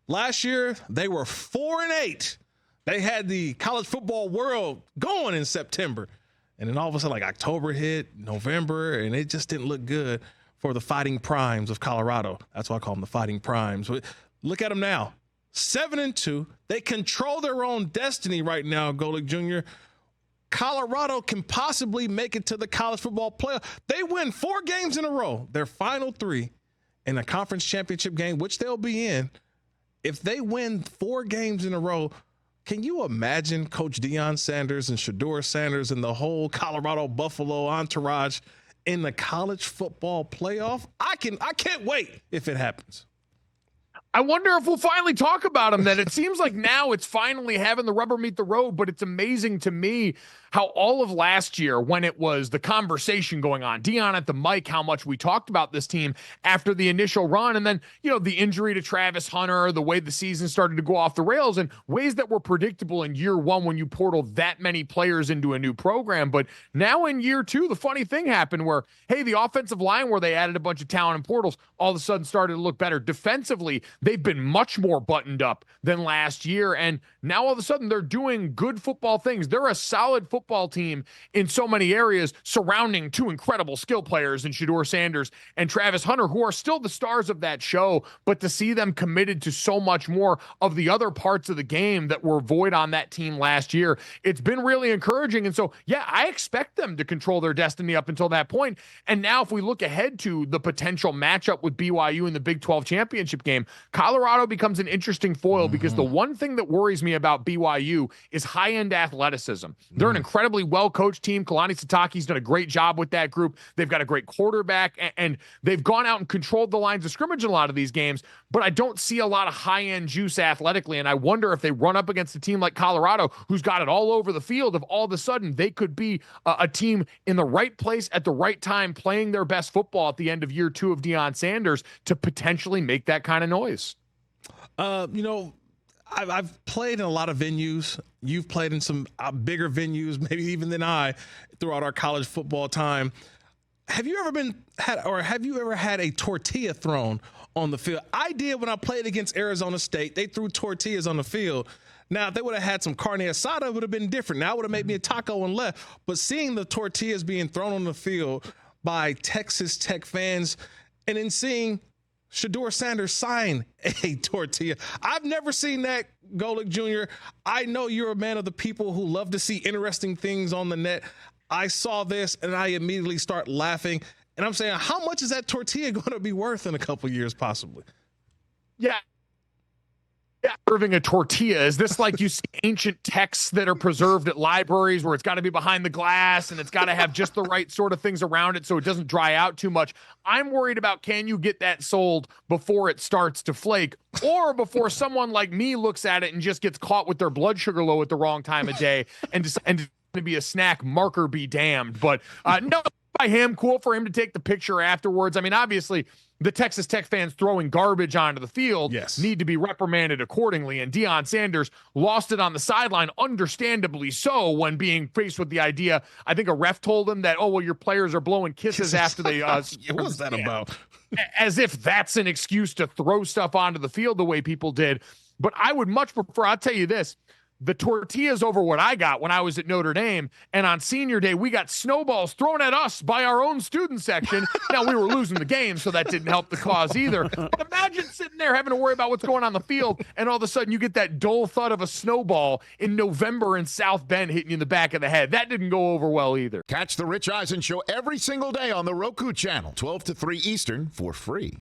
Last year, they were 4-8. They had the college football world going in September. And then all of a sudden, like October hit, November, and it just didn't look good for the Fighting Primes of Colorado. That's why I call them the Fighting Primes. But look at them now. 7-2. They control their own destiny right now, Golic Jr. Colorado can possibly make it to the college football playoff. They win 4 games in a row, their final 3 in a conference championship game, which they'll be in. If they win 4 games in a row, can you imagine Coach Deion Sanders and Shedeur Sanders and the whole Colorado Buffalo entourage in the college football playoff? I can't wait if it happens. I wonder if we'll finally talk about him then. It seems like now it's finally having the rubber meet the road, but it's amazing to me how all of last year, when it was the conversation going on, Deion at the mic, how much we talked about this team after the initial run, and then, the injury to Travis Hunter, the way the season started to go off the rails, and ways that were predictable in year one when you portal that many players into a new program. But now in year 2, the funny thing happened where, hey, the offensive line where they added a bunch of talent and portals all of a sudden started to look better. Defensively, they've been much more buttoned up than last year, and now all of a sudden they're doing good football things. They're a solid football team in so many areas, surrounding 2 incredible skill players in Shedeur Sanders and Travis Hunter, who are still the stars of that show, but to see them committed to so much more of the other parts of the game that were void on that team last year, it's been really encouraging. And so, yeah, I expect them to control their destiny up until that point. And now if we look ahead to the potential matchup with BYU in the Big 12 championship game, Colorado becomes an interesting foil because the one thing that worries me about BYU is high-end athleticism. They're an incredibly well-coached team. Kalani Sitake's done a great job with that group. They've got a great quarterback, and they've gone out and controlled the lines of scrimmage in a lot of these games, but I don't see a lot of high-end juice athletically, and I wonder if they run up against a team like Colorado, who's got it all over the field, if all of a sudden they could be a team in the right place at the right time, playing their best football at the end of year 2 of Deion Sanders to potentially make that kind of noise. I've played in a lot of venues. You've played in some bigger venues, maybe even than I, throughout our college football time. Have you ever had a tortilla thrown on the field? I did when I played against Arizona State. They threw tortillas on the field. Now, if they would have had some carne asada, it would have been different. Now, it would have made me a taco and left. But seeing the tortillas being thrown on the field by Texas Tech fans and then seeing Shedeur Sanders sign a tortilla. I've never seen that, Golic Jr. I know you're a man of the people who love to see interesting things on the net. I saw this and I immediately start laughing. And I'm saying, how much is that tortilla going to be worth in a couple years, possibly? Yeah. Serving a tortilla. Is this like you see ancient texts that are preserved at libraries where it's got to be behind the glass and it's got to have just the right sort of things around it so it doesn't dry out too much? I'm worried about, can you get that sold before it starts to flake, or before someone like me looks at it and just gets caught with their blood sugar low at the wrong time of day and to be a snack, marker be damned. But no, by him, cool for him to take the picture afterwards. I mean, obviously, the Texas Tech fans throwing garbage onto the field need to be reprimanded accordingly. And Deion Sanders lost it on the sideline, understandably so, when being faced with the idea. I think a ref told him that, your players are blowing kisses after they. What was that about? As if that's an excuse to throw stuff onto the field the way people did. But I would much prefer, I'll tell you this, the tortillas over what I got when I was at Notre Dame, and on senior day, we got snowballs thrown at us by our own student section. Now, we were losing the game, so that didn't help the cause either. But imagine sitting there having to worry about what's going on the field, and all of a sudden you get that dull thud of a snowball in November in South Bend hitting you in the back of the head. That didn't go over well either. Catch the Rich Eisen Show every single day on the Roku Channel, 12 to 3 Eastern, for free.